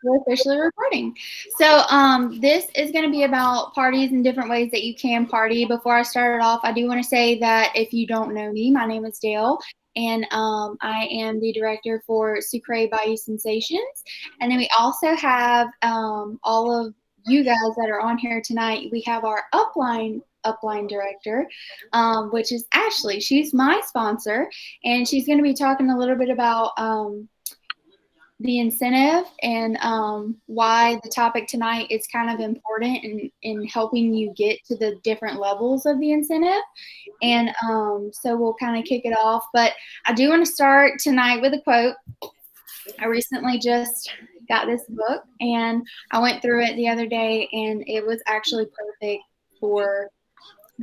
We're officially recording. So this is going to be about parties and different ways that you can party. Before I start it off, I do want to say that if you don't know me, my name is Dale, and I am the director for Sucre Bayou Sensations. And then we also have all of you guys that are on here tonight. We have our upline director, which is Ashley. She's my sponsor, and she's going to be talking a little bit about the incentive and why the topic tonight is kind of important in helping you get to the different levels of the incentive. And so we'll kind of kick it off. But I do want to start tonight with a quote. I recently just got this book and I went through it the other day, and it was actually perfect for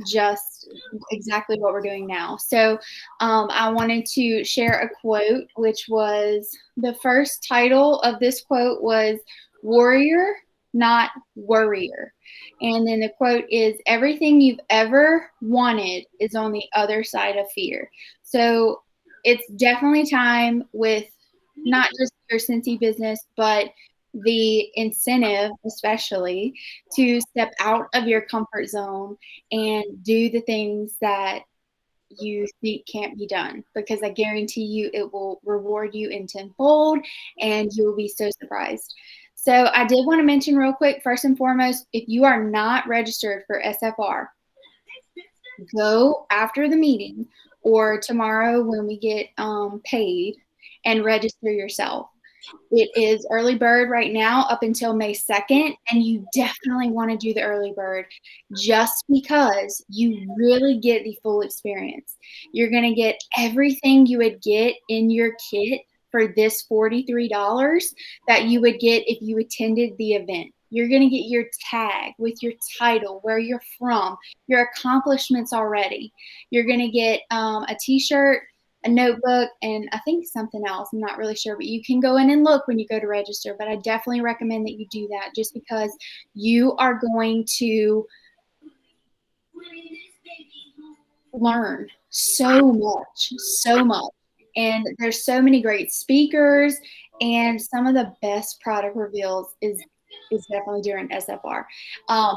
just exactly what we're doing now. So I wanted to share a quote, which was the first title of this quote was Warrior, Not Worrier. And then the quote is, everything you've ever wanted is on the other side of fear. So it's definitely time with not just your Scentsy business, but the incentive, especially, to step out of your comfort zone and do the things that you think can't be done, because I guarantee you it will reward you in tenfold and you will be so surprised. So I did want to mention real quick, first and foremost, if you are not registered for SFR, go after the meeting or tomorrow when we get paid and register yourself. It is early bird right now up until May 2nd, and you definitely want to do the early bird just because you really get the full experience. You're going to get everything you would get in your kit for this $43 that you would get if you attended the event. You're going to get your tag with your title, where you're from, your accomplishments already. You're going to get a t-shirt, a notebook, and I think something else. I'm not really sure, but you can go in and look when you go to register. But I definitely recommend that you do that, just because you are going to learn so much. And there's so many great speakers, and some of the best product reveals is definitely during SFR.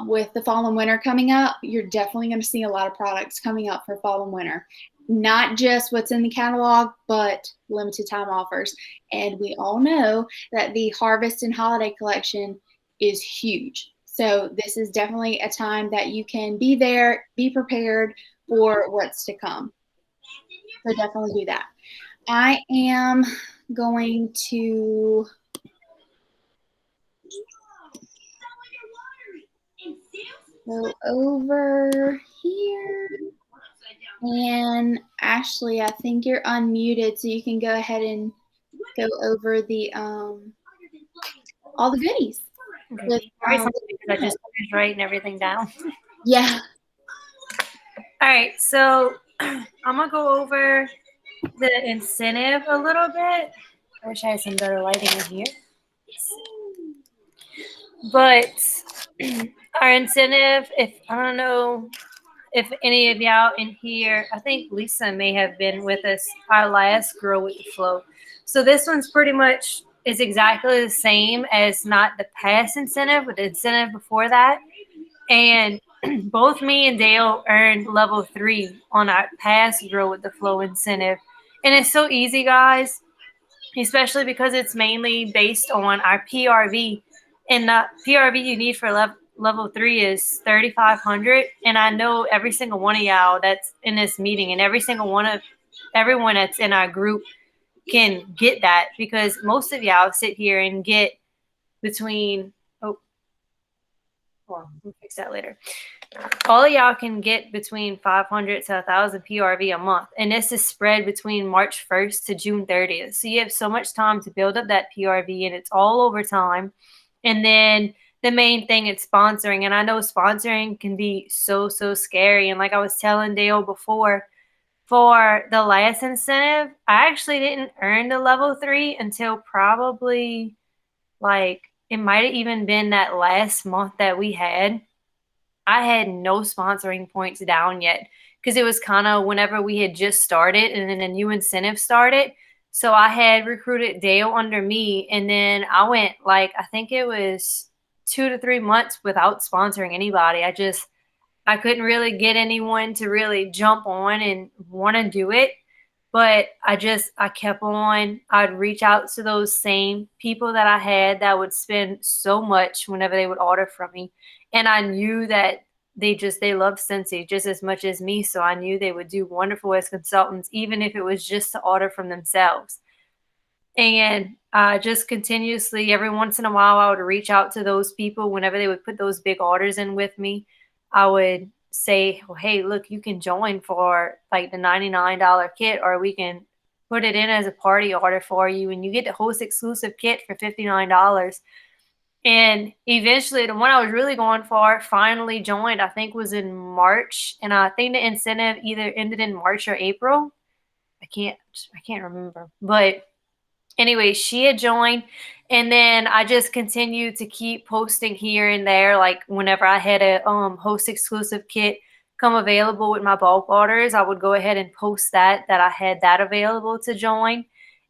With the fall and winter coming up, you're definitely going to see a lot of products coming up for fall and winter. Not just what's in the catalog, but limited time offers. And we all know that the harvest and holiday collection is huge. So this is definitely a time that you can be there, be prepared for what's to come. So definitely do that. I am going to go over here. And Ashley, I think you're unmuted, so you can go ahead and go over the all the goodies. Okay. With, I just finished writing everything down. Yeah. All right, so I'm gonna go over the incentive a little bit. I wish I had some better lighting in here. But our incentive, if I don't know if any of y'all in here, I think Lisa may have been with us, our last Grow with the Flow. So this one's pretty much is exactly the same as not the past incentive, but the incentive before that. And both me and Dale earned level 3 on our past Grow with the Flow incentive. And it's so easy, guys, especially because it's mainly based on our PRV. And the PRV you need for level 3 is 3,500. And I know every single one of y'all that's in this meeting and everyone that's in our group can get that, because most of y'all sit here and get between, we'll fix that later. All of y'all can get between 500 to 1,000 PRV a month. And this is spread between March 1st to June 30th. So you have so much time to build up that PRV, and it's all over time. And then the main thing is sponsoring. And I know sponsoring can be so scary. And like I was telling Dale before, for the last incentive, I actually didn't earn the level 3 until probably it might have even been that last month that we had. I had no sponsoring points down yet, because it was kind of whenever we had just started and then a new incentive started. So I had recruited Dale under me, and then I went like I think it was 2 to 3 months without sponsoring anybody. I couldn't really get anyone to really jump on and want to do it. But I kept on. I'd reach out to those same people that I had that would spend so much whenever they would order from me. And I knew that they loved Scentsy just as much as me. So I knew they would do wonderful as consultants, even if it was just to order from themselves. And just continuously, every once in a while, I would reach out to those people whenever they would put those big orders in with me. I would say, well, hey, look, you can join for like the $99 kit, or we can put it in as a party order for you, and you get the host exclusive kit for $59. And eventually, the one I was really going for finally joined, I think was in March. And I think the incentive either ended in March or April. I can't, I can't remember. But anyway, she had joined, and then I just continued to keep posting here and there. Like whenever I had a host exclusive kit come available with my bulk orders, I would go ahead and post that I had that available to join.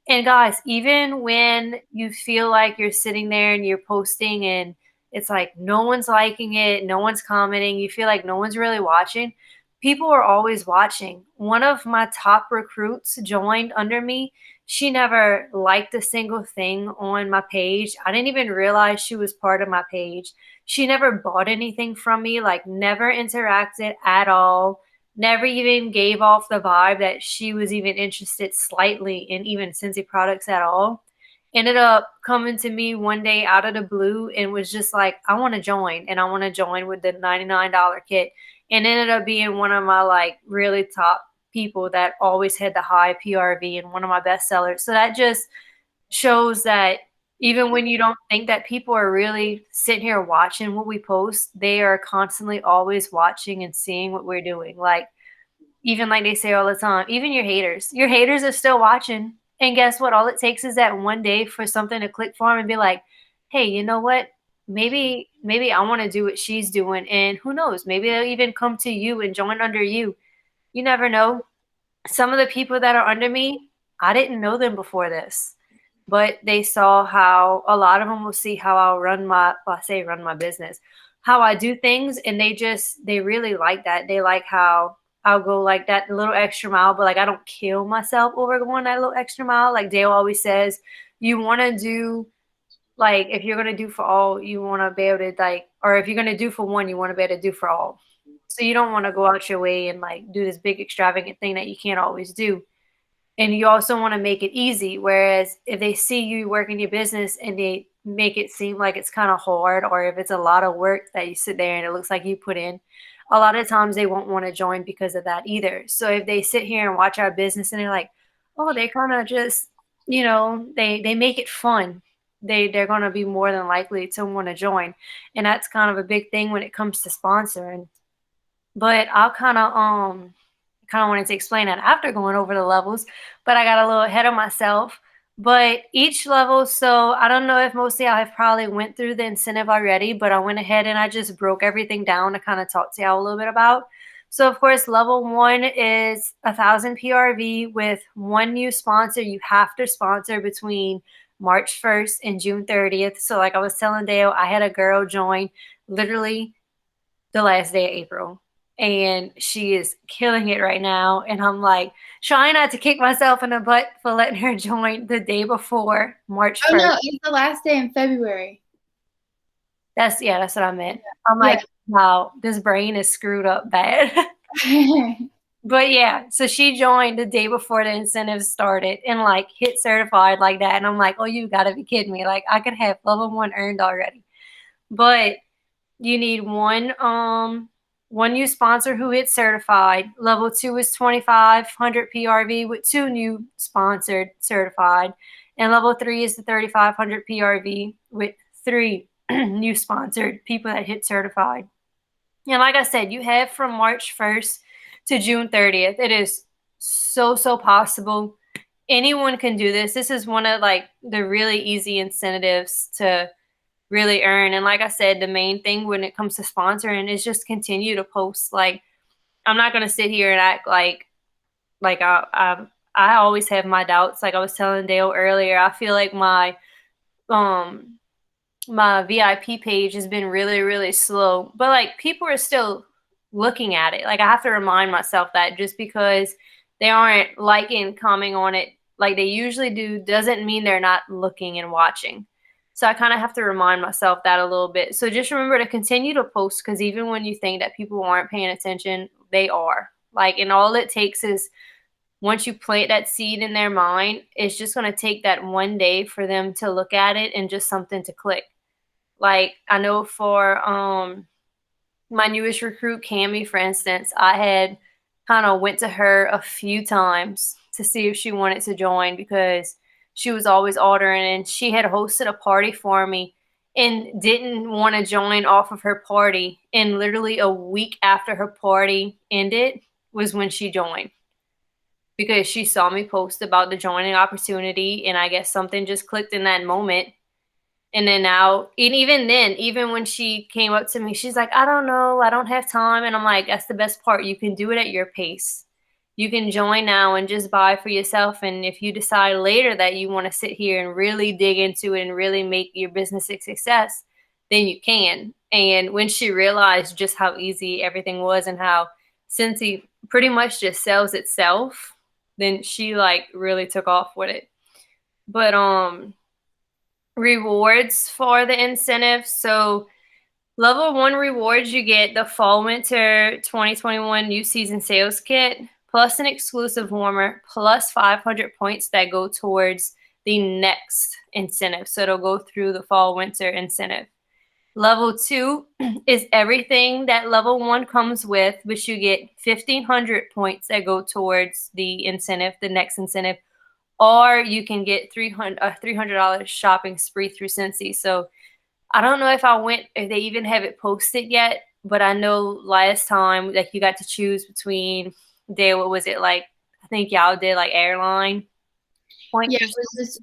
And guys, even when you feel like you're sitting there and you're posting and it's like no one's liking it, no one's commenting, you feel like no one's really watching, people are always watching. One of my top recruits joined under me. She never liked a single thing on my page. I didn't even realize she was part of my page. She never bought anything from me, like never interacted at all, never even gave off the vibe that she was even interested slightly in even Scentsy products at all. Ended up coming to me one day out of the blue and was just like, I want to join, and I want to join with the $99 kit. And ended up being one of my like really top people that always had the high PRV and one of my best sellers. So that just shows that even when you don't think that people are really sitting here watching what we post, they are constantly always watching and seeing what we're doing. Like, even like they say all the time, even your haters are still watching. And guess what? All it takes is that one day for something to click for them and be like, hey, you know what? Maybe I want to do what she's doing. And who knows? Maybe they'll even come to you and join under you. You never know. Some of the people that are under me, I didn't know them before this, but they saw how a lot of them will see how I'll run my, well, I say run my business, how I do things. And they really like that. They like how I'll go like that little extra mile, but like I don't kill myself over going that little extra mile. Like Dale always says, you want to do, like, if you're going to do for all, you want to be able to, like, or if you're going to do for one, you want to be able to do for all. So you don't want to go out your way and like do this big extravagant thing that you can't always do. And you also want to make it easy. Whereas if they see you working your business and they make it seem like it's kind of hard, or if it's a lot of work that you sit there and it looks like you put in, a lot of times they won't want to join because of that either. So if they sit here and watch our business and they're like, oh, they kind of just, they make it fun, they're going to be more than likely to want to join. And that's kind of a big thing when it comes to sponsoring. But I'll kind of wanted to explain that after going over the levels, but I got a little ahead of myself. But each level, so I don't know if mostly I have probably went through the incentive already, but I went ahead and I just broke everything down to kind of talk to y'all a little bit about. So of course, level 1 is 1,000 PRV with one new sponsor. You have to sponsor between March 1st and June 30th. So like I was telling Dale, I had a girl join literally the last day of April, and she is killing it right now. And I'm like trying not to kick myself in the butt for letting her join the day before March 1st. Oh no, it's the last day in February. That's what I meant. I'm like, wow, this brain is screwed up bad. But yeah, so she joined the day before the incentives started and like hit certified like that. And I'm like, oh, you gotta be kidding me. Like I could have level 1 earned already. But you need one new sponsor who hit certified. Level 2 is 2,500 PRV with 2 new sponsored certified. And level 3 is the 3,500 PRV with 3 new sponsored people that hit certified. And like I said, you have from March 1st to June 30th. It is so possible. Anyone can do this. This is one of like the really easy incentives to really earn. And like I said, the main thing when it comes to sponsoring is just continue to post. Like I'm not going to sit here and act like I always have my doubts. Like I was telling Dale earlier, I feel like um my VIP page has been really, really slow. But like people are still looking at it. Like I have to remind myself that just because they aren't liking, commenting on it like they usually do doesn't mean they're not looking and watching. So I kind of have to remind myself that a little bit. So just remember to continue to post, because even when you think that people aren't paying attention, they are. Like, and all it takes is once you plant that seed in their mind, it's just going to take that one day for them to look at it and just something to click. Like I know for my newest recruit, Cami, for instance, I had kind of went to her a few times to see if she wanted to join, because she was always ordering, and she had hosted a party for me and didn't want to join off of her party. And literally a week after her party ended was when she joined, because she saw me post about the joining opportunity, and I guess something just clicked in that moment. And then now, and even then, even when she came up to me, she's like, I don't know, I don't have time. And I'm like, that's the best part. You can do it at your pace. You can join now and just buy for yourself. And if you decide later that you want to sit here and really dig into it and really make your business a success, then you can. And when she realized just how easy everything was and how Scentsy pretty much just sells itself, then she like really took off with it. But rewards for the incentive. So level 1 rewards, you get the fall winter 2021 new season sales kit plus an exclusive warmer plus 500 points that go towards the next incentive. So it'll go through the fall winter incentive. Level 2 is everything that level 1 comes with, which you get 1,500 points that go towards the incentive, the next incentive, or you can get $300 shopping spree through Scentsy. So I don't know if they even have it posted yet, but I know last time like you got to choose between what was it, like I think y'all did like airline point. Yeah, it was just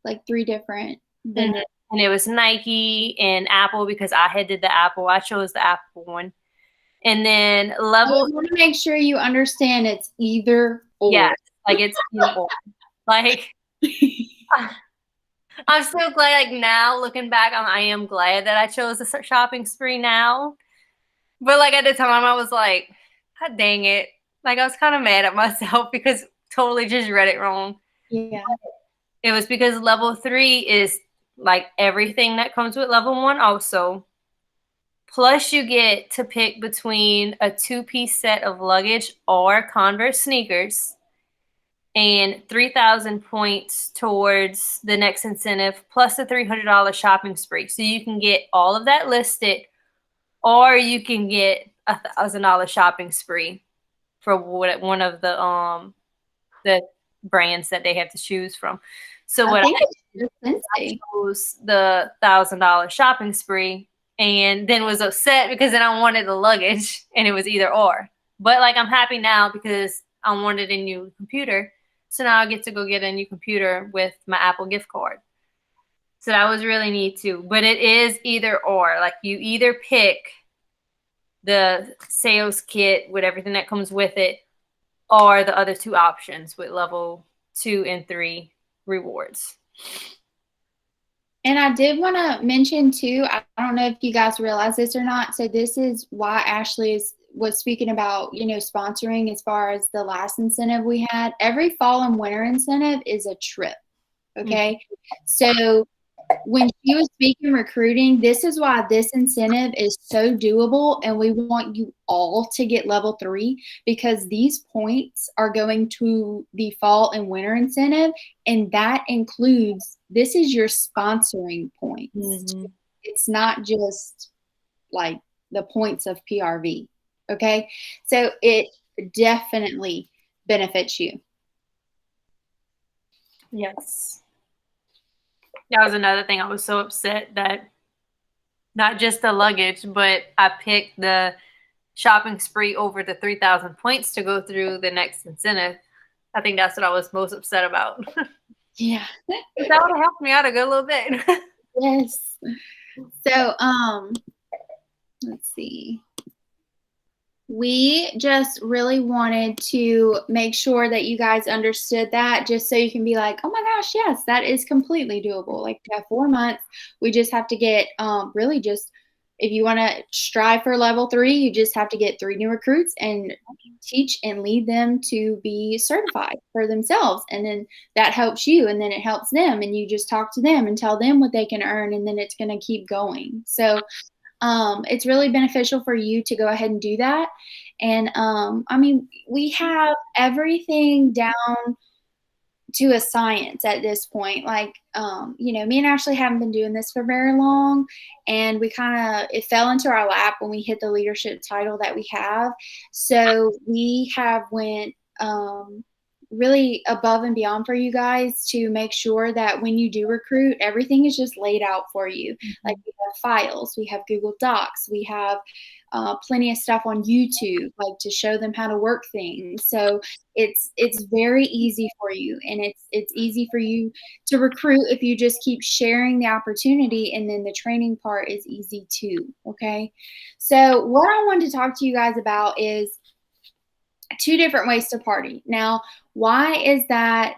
like 3 different vendors. And it was Nike and Apple, because I had did the Apple. I chose the Apple one. And then level, I want to make sure you understand it's either or. yeah, like it's beautiful. Like I'm so glad, like now looking back, I am glad that I chose the shopping spree now. But like at the time, I was like, God dang it. Like I was kind of mad at myself because totally just read it wrong. Yeah. It was because level 3 is like everything that comes with level 1 also. Plus you get to pick between a 2-piece set of luggage or Converse sneakers, and 3,000 points towards the next incentive, plus a $300 shopping spree. So you can get all of that listed, or you can get a $1,000 shopping spree for one of the brands that they have to choose from. So what I chose the $1,000 shopping spree, and then was upset because then I wanted the luggage, and it was either or. But like I'm happy now because I wanted a new computer. So now I get to go get a new computer with my Apple gift card. So that was really neat too. But it is either or. Like you either pick the sales kit with everything that comes with it, or the other 2 options with level 2 and 3 rewards. And I did want to mention too, I don't know if you guys realize this or not. So this is why Ashley was speaking about, sponsoring as far as the last incentive we had. Every fall and winter incentive is a trip. Okay. Mm-hmm. So when she was speaking recruiting, this is why this incentive is so doable, and we want you all to get level 3, because these points are going to the fall and winter incentive, and that includes, this is your sponsoring points. Mm-hmm. It's not just like the points of PRV. Okay, so it definitely benefits you. Yes. That was another thing. I was so upset that not just the luggage, but I picked the shopping spree over the 3,000 points to go through the next incentive. I think that's what I was most upset about. Yeah. That would have helped me out a good little bit. Yes. So, let's see. We just really wanted to make sure that you guys understood that, just so you can be like, oh my gosh, yes, that is completely doable. Like, we have 4 months. We just have to get really just, if you want to strive for level 3, you just have to get 3 new recruits and teach and lead them to be certified for themselves. And then that helps you, and then it helps them. And you just talk to them and tell them what they can earn, and then it's going to keep going. So it's really beneficial for you to go ahead and do that. And I mean, we have everything down to a science at this point. Like, me and Ashley haven't been doing this for very long, and we kind of, it fell into our lap when we hit the leadership title that we have. So we have went really above and beyond for you guys to make sure that when you do recruit, everything is just laid out for you. Like, we have files, we have Google Docs, we have plenty of stuff on YouTube, like, to show them how to work things. So it's very easy for you, and it's easy for you to recruit if you just keep sharing the opportunity, and then the training part is easy too. Okay, so what I wanted to talk to you guys about is 2 different ways to party. Now, why is that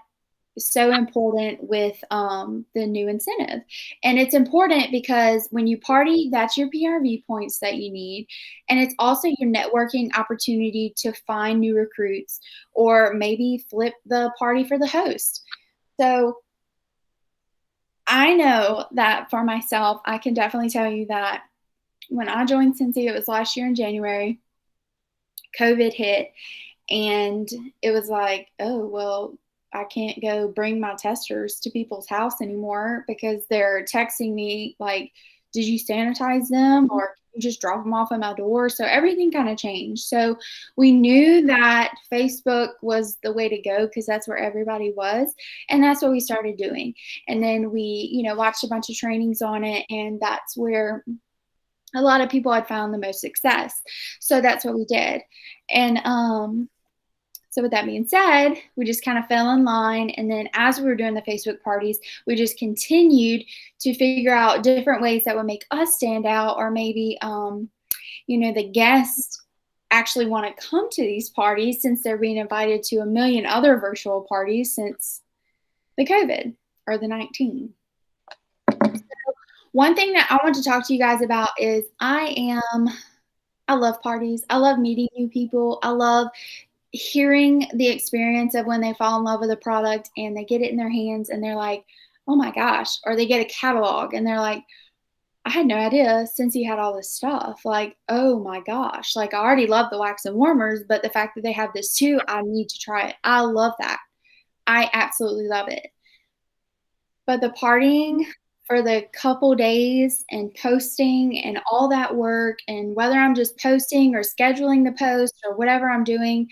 so important with the new incentive? And it's important because when you party, that's your PRV points that you need. And it's also your networking opportunity to find new recruits, or maybe flip the party for the host. So I know that for myself, I can definitely tell you that when I joined Scentsy, it was last year in January, COVID hit. And it was like, oh, well, I can't go bring my testers to people's house anymore because they're texting me like, did you sanitize them, or can you just drop them off at my door? So everything kind of changed. So we knew that Facebook was the way to go because that's where everybody was. And that's what we started doing. And then we, watched a bunch of trainings on it. And that's where a lot of people had found the most success. So that's what we did. And so with that being said, we just kind of fell in line. And then as we were doing the Facebook parties, we just continued to figure out different ways that would make us stand out, or maybe, the guests actually want to come to these parties since they're being invited to a million other virtual parties since the COVID or the 19. One thing that I want to talk to you guys about is I love parties. I love meeting new people. I love hearing the experience of when they fall in love with a product and they get it in their hands and they're like, oh my gosh, or they get a catalog and they're like, I had no idea Scentsy had all this stuff. Like, oh my gosh, like, I already love the wax and warmers, but the fact that they have this too, I need to try it. I love that. I absolutely love it. But the partying for the couple days and posting and all that work, and whether I'm just posting or scheduling the post or whatever I'm doing,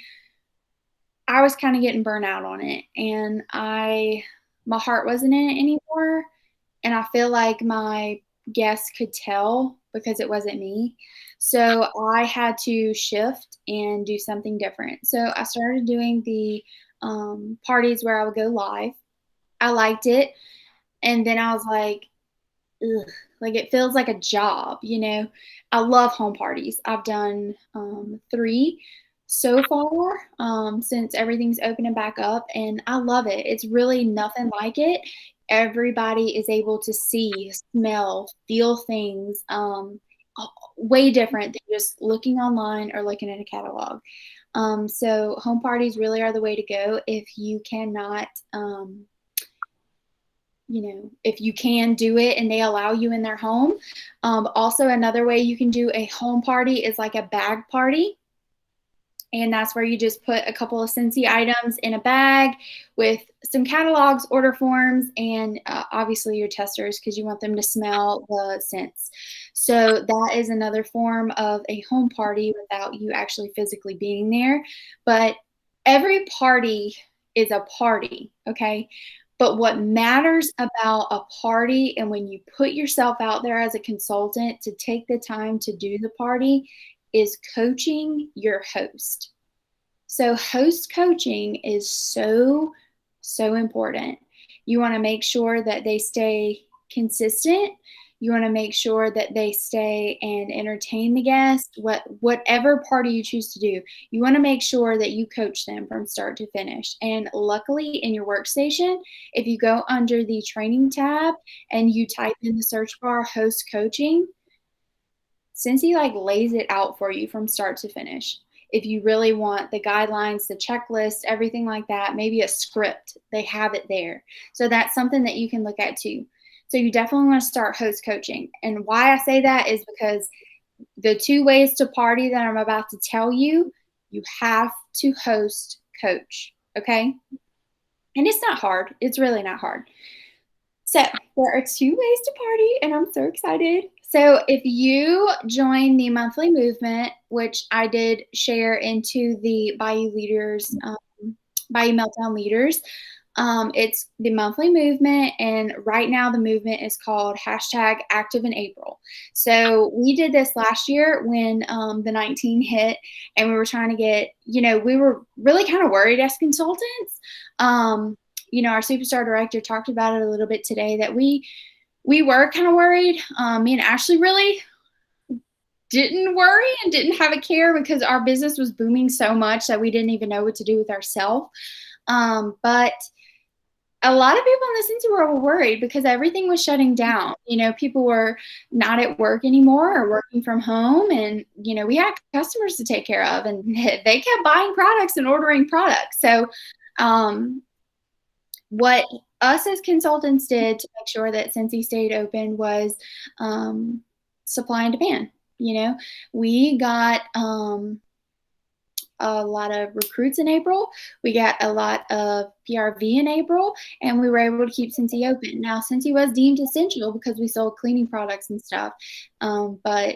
I was kind of getting burnt out on it, and my heart wasn't in it anymore. And I feel like my guests could tell because it wasn't me. So I had to shift and do something different. So I started doing the parties where I would go live. I liked it. And then I was like, ugh, like, it feels like a job. I love home parties. I've done 3 so far since everything's opening back up, and I love it. It's really nothing like it. Everybody is able to see, smell, feel things way different than just looking online or looking at a catalog. So home parties really are the way to go if you cannot if you can do it and they allow you in their home. Also, another way you can do a home party is like a bag party. And that's where you just put a couple of Scentsy items in a bag with some catalogs, order forms, and obviously your testers, because you want them to smell the scents. So that is another form of a home party without you actually physically being there. But every party is a party, okay? But what matters about a party, and when you put yourself out there as a consultant to take the time to do the party, is coaching your host. So host coaching is so, so important. You want to make sure that they stay consistent. You want to make sure that they stay and entertain the guests. Whatever party you choose to do, you want to make sure that you coach them from start to finish. And luckily, in your workstation, if you go under the training tab and you type in the search bar host coaching, Scentsy like lays it out for you from start to finish. If you really want the guidelines, the checklist, everything like that, maybe a script, they have it there. So that's something that you can look at too. So you definitely want to start host coaching. And why I say that is because the 2 ways to party that I'm about to tell you, you have to host coach. Okay. And it's not hard. It's really not hard. So there are 2 ways to party, and I'm so excited. So if you join the monthly movement, which I did share into the Bayou Leaders, Bayou Meltdown Leaders, it's the monthly movement, and right now the movement is called #Active in April. So we did this last year when the 19 hit, and we were trying to get, we were really kind of worried as consultants. Our superstar director talked about it a little bit today, that we were kind of worried. Me and Ashley really didn't worry and didn't have a care because our business was booming so much that we didn't even know what to do with ourselves. But a lot of people in the Scentsy world were worried because everything was shutting down. People were not at work anymore or working from home. And, we had customers to take care of, and they kept buying products and ordering products. So, what us as consultants did to make sure that Scentsy stayed open was supply and demand. We got a lot of recruits in April. We got a lot of PRV in April, and we were able to keep Scentsy open. Now, Scentsy was deemed essential because we sold cleaning products and stuff, but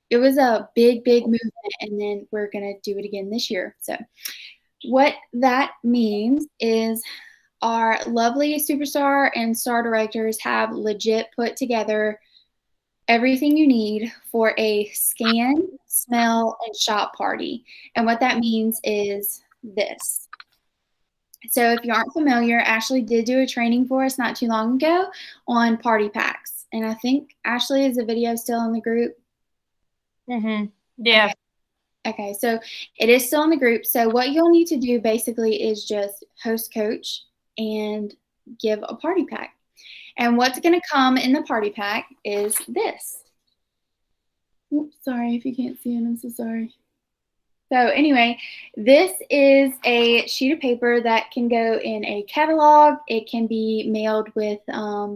it was a big, big movement, and then we're going to do it again this year. So what that means is our lovely superstar and star directors have legit put together everything you need for a scan, smell, and shop party. And what that means is this. So if you aren't familiar, Ashley did do a training for us not too long ago on party packs. And I think, Ashley, is the video still in the group? Mm-hmm. Yeah. Okay, so it is still in the group. So what you'll need to do basically is just host coach and give a party pack. And what's going to come in the party pack is this. Oops, sorry if you can't see it. I'm so sorry. So anyway, this is a sheet of paper that can go in a catalog. It can be mailed with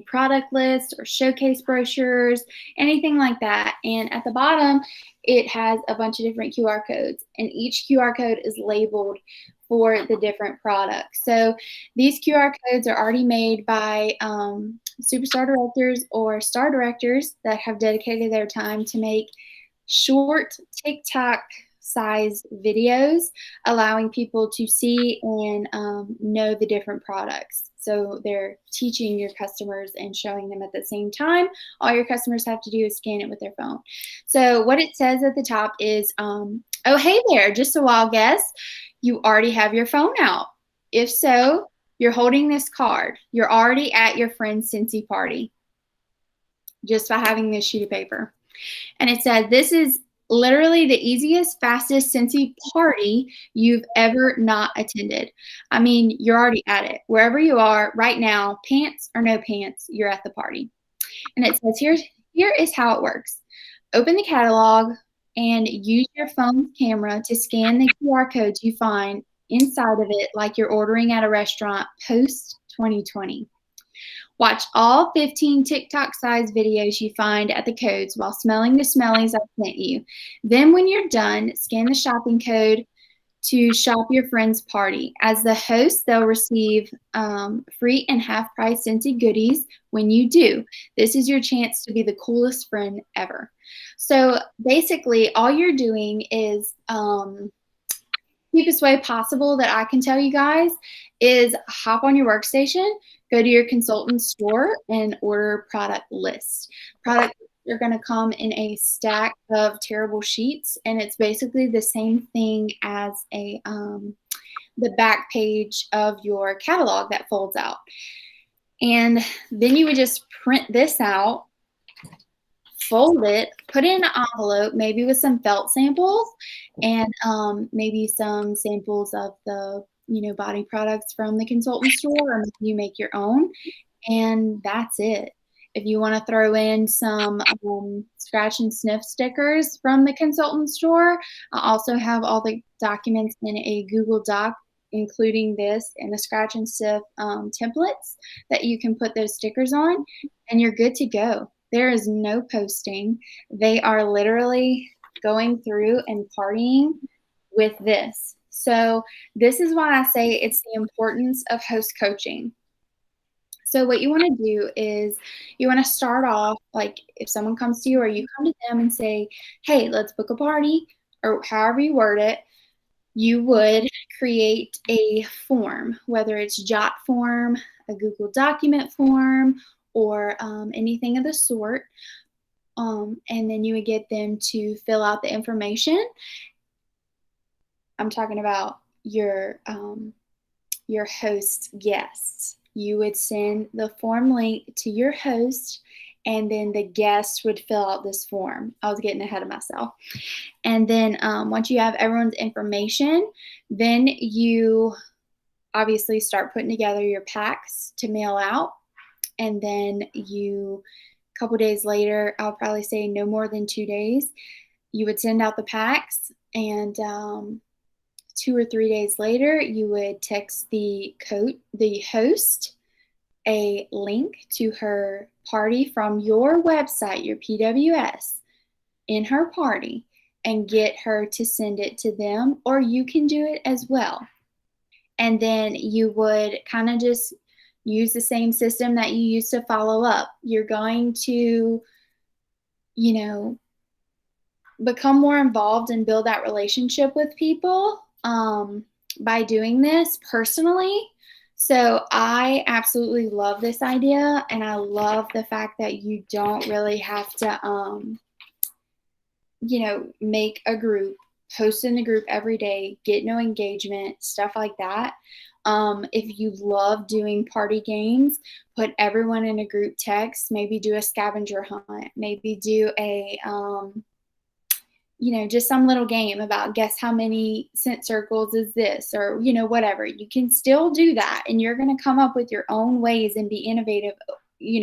product lists or showcase brochures, anything like that. And at the bottom, it has a bunch of different QR codes, and each QR code is labeled for the different products. So these QR codes are already made by superstar directors or star directors that have dedicated their time to make short TikTok sized videos, allowing people to see and know the different products. So they're teaching your customers and showing them at the same time. All your customers have to do is scan it with their phone. So what it says at the top is, oh, hey there, just a wild guess. You already have your phone out. If so, you're holding this card. You're already at your friend's Scentsy party just by having this sheet of paper. And it said, this is literally the easiest, fastest Scentsy party you've ever not attended. I mean, you're already at it. Wherever you are right now, pants or no pants, you're at the party. And it says, here is how it works. Open the catalog and use your phone's camera to scan the QR codes you find inside of it like you're ordering at a restaurant post 2020. Watch all 15 TikTok-sized videos you find at the codes while smelling the smellies I sent you. Then when you're done, scan the shopping code to shop your friend's party. As the host, they'll receive free and half-price Scentsy goodies when you do. This is your chance to be the coolest friend ever. So basically, all you're doing is cheapest way possible that I can tell you guys is hop on your workstation, go to your consultant store, and order product lists. Products are going to come in a stack of terrible sheets, and it's basically the same thing as the back page of your catalog that folds out. And then you would just print this out fold it, put it in an envelope, maybe with some felt samples and maybe some samples of the, body products from the consultant store, or maybe you make your own, and that's it. If you want to throw in some scratch and sniff stickers from the consultant store, I also have all the documents in a Google Doc, including this and the scratch and sniff templates that you can put those stickers on, and you're good to go. There is no posting. They are literally going through and partying with this. So this is why I say it's the importance of host coaching. So what you want to do is you want to start off, like if someone comes to you or you come to them and say, hey, let's book a party, or however you word it, you would create a form, whether it's Jot form, a Google document form, or anything of the sort. And then you would get them to fill out the information. I'm talking about your host guests. You would send the form link to your host, and then the guest would fill out this form. I was getting ahead of myself. And then once you have everyone's information, then you obviously start putting together your packs to mail out. And then a couple days later, I'll probably say no more than 2 days, you would send out the packs, and 2 or 3 days later, you would text the host a link to her party from your website, your PWS, in her party, and get her to send it to them, or you can do it as well. And then you would kind of just use the same system that you use to follow up. You're going to, become more involved and build that relationship with people by doing this personally. So I absolutely love this idea, and I love the fact that you don't really have to, make a group, post in the group every day, get no engagement, stuff like that. If you love doing party games, put everyone in a group text, maybe do a scavenger hunt, maybe do a, just some little game about guess how many scent circles is this, or, whatever. You can still do that, and you're going to come up with your own ways and be innovative,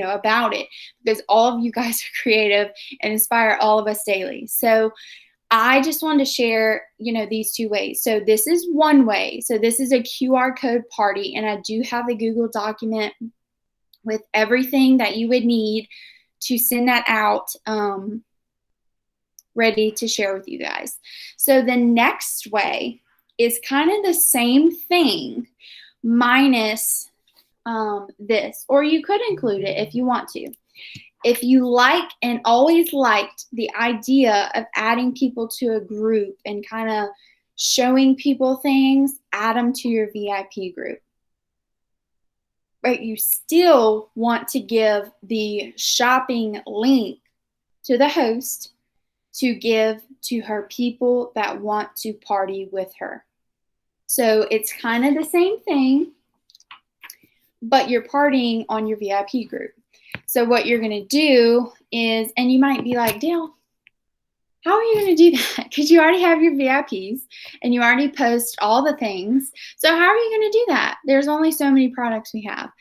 about it, because all of you guys are creative and inspire all of us daily. So I just wanted to share, these 2 ways. So this is one way. So this is a QR code party, and I do have a Google document with everything that you would need to send that out, ready to share with you guys. So the next way is kind of the same thing minus this, or you could include it if you want to. If you like and always liked the idea of adding people to a group and kind of showing people things, add them to your VIP group. But you still want to give the shopping link to the host to give to her people that want to party with her. So it's kind of the same thing, but you're partying on your VIP group. So what you're going to do is, and you might be like, Dale, how are you going to do that? Because you already have your VIPs and you already post all the things. So how are you going to do that? There's only so many products we have,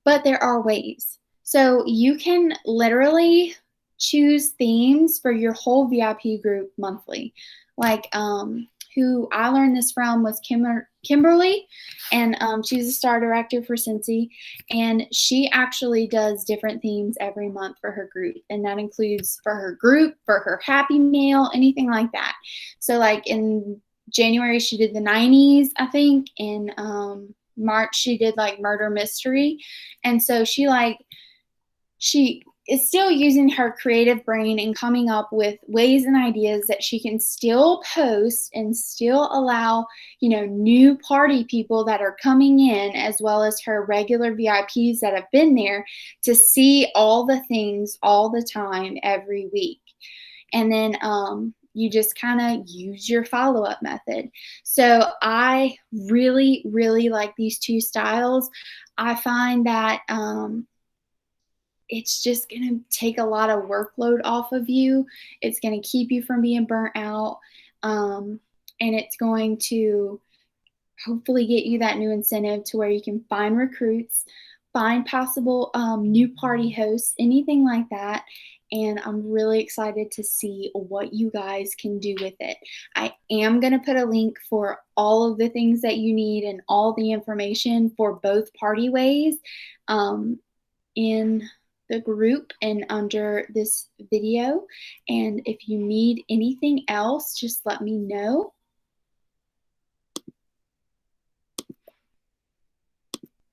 but there are ways. So you can literally choose themes for your whole VIP group monthly. Like who I learned this from was Kimberly, and she's a star director for Scentsy, and she actually does different themes every month for her group, and that includes for her group, for her happy mail, anything like that. So like in January she did the 90s, I think. In March she did like murder mystery, and so she is still using her creative brain and coming up with ways and ideas that she can still post and still allow, new party people that are coming in, as well as her regular VIPs that have been there, to see all the things all the time every week. And then you just kind of use your follow-up method. So I really, really like these 2 styles. I find that it's just going to take a lot of workload off of you. It's going to keep you from being burnt out. And it's going to hopefully get you that new incentive to where you can find recruits, find possible new party hosts, anything like that. And I'm really excited to see what you guys can do with it. I am going to put a link for all of the things that you need and all the information for both party ways in the group and under this video. And if you need anything else, just let me know.